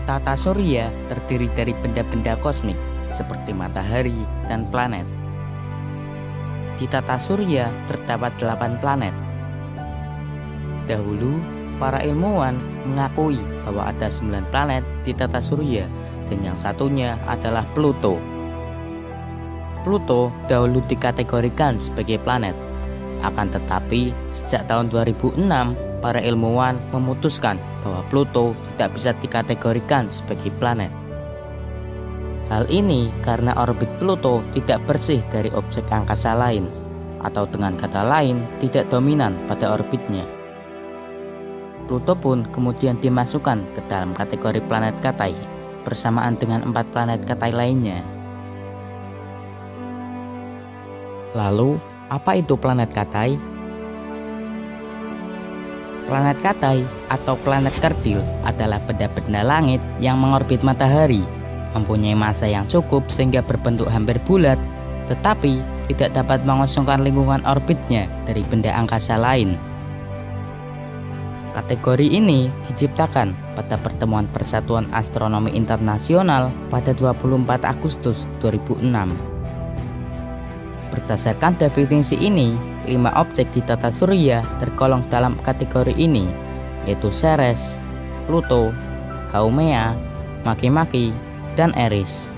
Tata surya terdiri dari benda-benda kosmik seperti matahari dan planet. Di tata surya terdapat 8 planet. Dahulu, para ilmuwan mengakui bahwa ada 9 planet di tata surya dan yang satunya adalah Pluto. Pluto dahulu dikategorikan sebagai planet. Akan tetapi, sejak tahun 2006, para ilmuwan memutuskan bahwa Pluto tidak bisa dikategorikan sebagai planet. Hal ini karena orbit Pluto tidak bersih dari objek angkasa lain, atau dengan kata lain, tidak dominan pada orbitnya. Pluto pun kemudian dimasukkan ke dalam kategori planet Katai, bersamaan dengan 4 planet Katai lainnya. Lalu, apa itu planet Katai? Planet Katai atau planet kerdil adalah benda-benda langit yang mengorbit matahari, mempunyai massa yang cukup sehingga berbentuk hampir bulat, tetapi tidak dapat mengosongkan lingkungan orbitnya dari benda angkasa lain. Kategori ini diciptakan pada pertemuan Persatuan Astronomi Internasional pada 24 Agustus 2006. Berdasarkan definisi ini, 5 objek di tata surya tergolong dalam kategori ini, yaitu Ceres, Pluto, Haumea, Makemake, dan Eris.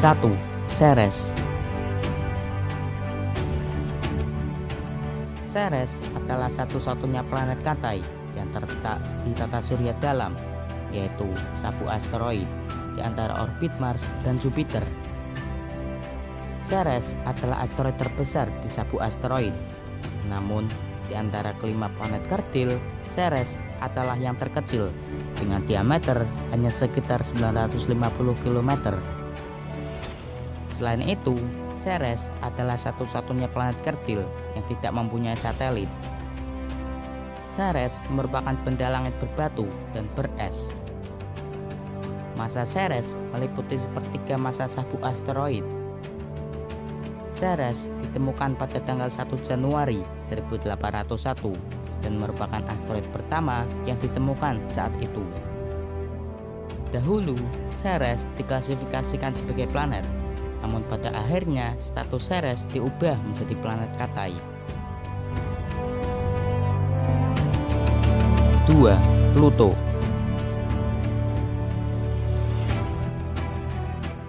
Satu, Ceres. Ceres adalah satu-satunya planet Katai yang terletak di tata surya dalam, yaitu sabu asteroid di antara orbit Mars dan Jupiter. Ceres adalah asteroid terbesar di sabu asteroid. Namun, di antara kelima planet kerdil, Ceres adalah yang terkecil dengan diameter hanya sekitar 950 km. Selain itu, Ceres adalah satu-satunya planet kerdil yang tidak mempunyai satelit. Ceres merupakan benda langit berbatu dan beres. Massa Ceres meliputi sepertiga massa sabu asteroid. Ceres ditemukan pada tanggal 1 Januari 1801 dan merupakan asteroid pertama yang ditemukan saat itu. Dahulu, Ceres diklasifikasikan sebagai planet. Namun pada akhirnya status Ceres diubah menjadi planet Katai. 2. Pluto.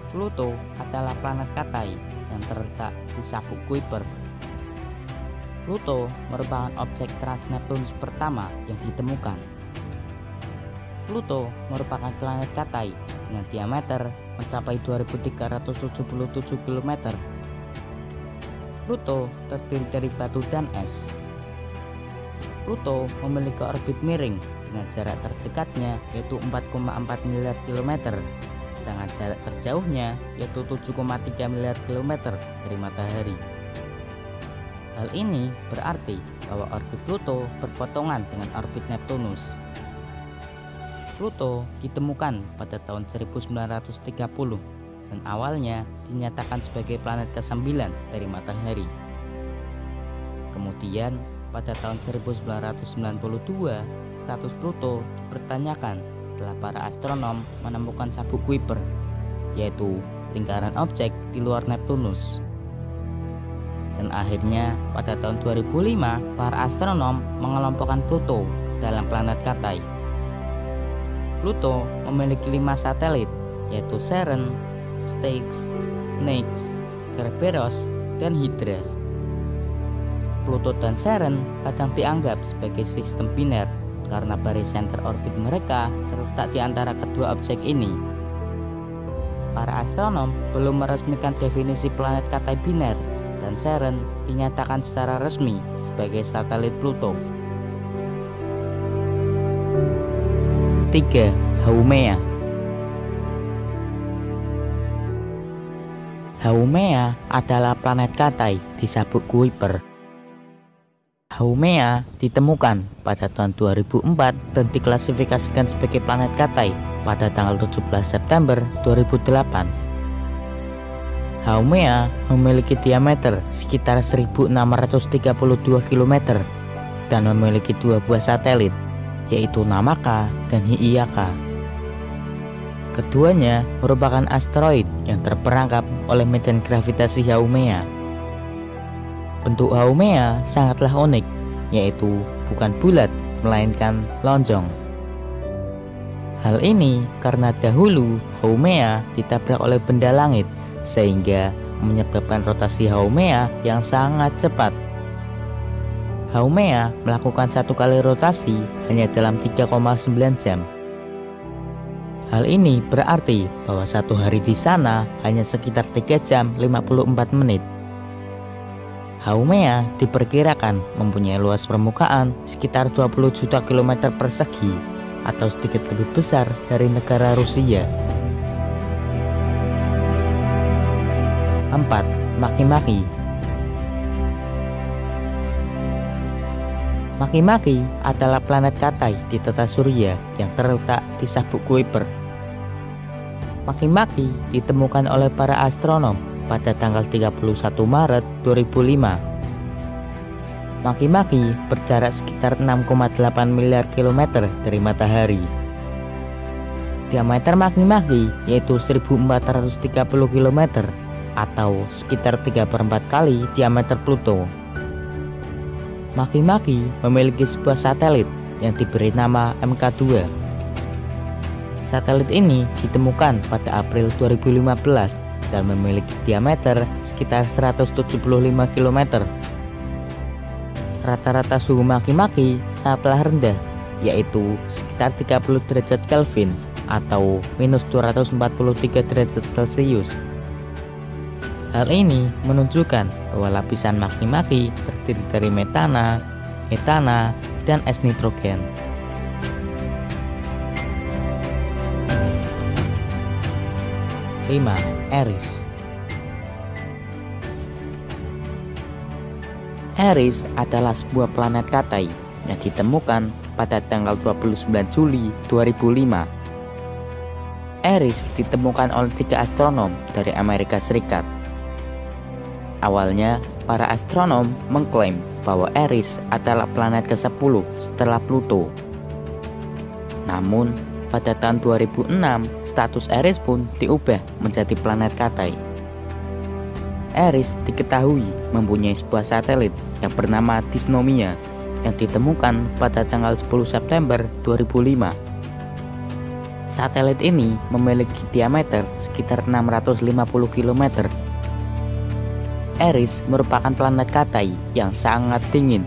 Pluto adalah planet Katai yang terletak di sabuk Kuiper. Pluto merupakan objek Trans-Neptunus pertama yang ditemukan. Pluto merupakan planet Katai dengan diameter mencapai 2377 km. Pluto terdiri dari batu dan es. Pluto memiliki orbit miring dengan jarak terdekatnya yaitu 4,4 miliar kilometer, sedangkan jarak terjauhnya yaitu 7,3 miliar kilometer dari matahari. Hal ini berarti bahwa orbit Pluto berpotongan dengan orbit Neptunus. Pluto ditemukan pada tahun 1930 dan awalnya dinyatakan sebagai planet ke-9 dari matahari. Kemudian pada tahun 1992 status Pluto dipertanyakan setelah para astronom menemukan sabuk Kuiper, yaitu lingkaran objek di luar Neptunus. Dan akhirnya pada tahun 2005 para astronom mengelompokkan Pluto ke dalam planet Katai. Pluto memiliki 5 satelit, yaitu Charon, Styx, Nix, Kerberos, dan Hydra. Pluto dan Charon kadang dianggap sebagai sistem biner karena barycenter orbit mereka terletak di antara kedua objek ini. Para astronom belum meresmikan definisi planet Katai biner dan Charon dinyatakan secara resmi sebagai satelit Pluto. 3. Haumea. Haumea adalah planet Katai di sabuk Kuiper. Haumea ditemukan pada tahun 2004 dan diklasifikasikan sebagai planet Katai pada tanggal 17 September 2008. Haumea memiliki diameter sekitar 1632 km dan memiliki dua buah satelit, yaitu Namaka dan Hi'iaka. Keduanya merupakan asteroid yang terperangkap oleh medan gravitasi Haumea. Bentuk Haumea sangatlah unik, yaitu bukan bulat melainkan lonjong. Hal ini karena dahulu Haumea ditabrak oleh benda langit sehingga menyebabkan rotasi Haumea yang sangat cepat. Haumea melakukan satu kali rotasi hanya dalam 3,9 jam. Hal ini berarti bahwa satu hari di sana hanya sekitar 3 jam 54 menit. Haumea diperkirakan mempunyai luas permukaan sekitar 20 juta kilometer persegi atau sedikit lebih besar dari negara Rusia. 4. Makemake. Makemake adalah planet Katai di tata surya yang terletak di sabuk Kuiper. Makemake ditemukan oleh para astronom pada tanggal 31 Maret 2005. Makemake berjarak sekitar 6,8 miliar kilometer dari matahari. Diameter Makemake yaitu 1430 km atau sekitar 3/4 kali diameter Pluto. Makemake memiliki sebuah satelit yang diberi nama MK2. Satelit ini ditemukan pada April 2015 dan memiliki diameter sekitar 175 km. Rata-rata suhu Makemake sangatlah rendah, yaitu sekitar 30 derajat Kelvin atau minus 243 derajat Celcius. Hal ini menunjukkan bahwa lapisan Makemake terdiri dari metana, etana, dan es nitrogen. Eris. Eris adalah sebuah planet Katai yang ditemukan pada tanggal 29 Juli 2005. Eris ditemukan oleh 3 astronom dari Amerika Serikat. Awalnya, para astronom mengklaim bahwa Eris adalah planet ke-10 setelah Pluto. Namun, pada tahun 2006, status Eris pun diubah menjadi planet Katai. Eris diketahui mempunyai sebuah satelit yang bernama Dysnomia yang ditemukan pada tanggal 10 September 2005. Satelit ini memiliki diameter sekitar 650 km. Eris merupakan planet Katai yang sangat dingin,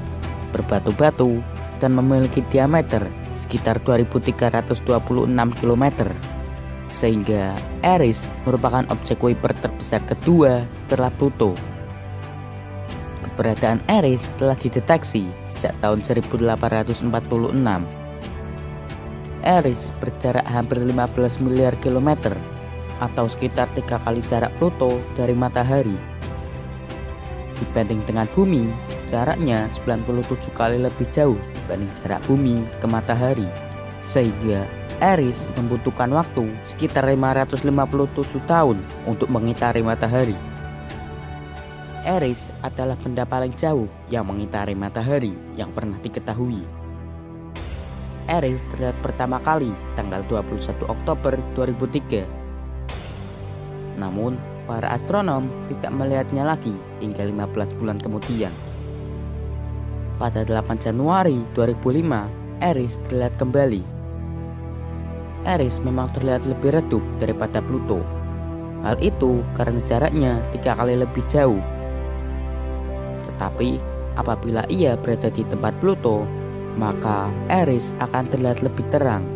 berbatu-batu, dan memiliki diameter sekitar 2326 km, sehingga Eris merupakan objek Kuiper terbesar kedua setelah Pluto. Keberadaan Eris telah dideteksi sejak tahun 1846. Eris berjarak hampir 15 miliar kilometer atau sekitar 3 kali jarak Pluto dari matahari. Dibanding dengan bumi, jaraknya 97 kali lebih jauh dibanding jarak bumi ke matahari, sehingga Eris membutuhkan waktu sekitar 557 tahun untuk mengitari matahari. Eris adalah benda paling jauh yang mengitari matahari yang pernah diketahui. Eris terlihat pertama kali tanggal 21 Oktober 2003. Namun, para astronom tidak melihatnya lagi hingga 15 bulan kemudian. Pada 8 Januari 2005, Eris terlihat kembali. Eris memang terlihat lebih redup daripada Pluto. Hal itu karena jaraknya 3 kali lebih jauh. Tetapi apabila ia berada di tempat Pluto, maka Eris akan terlihat lebih terang.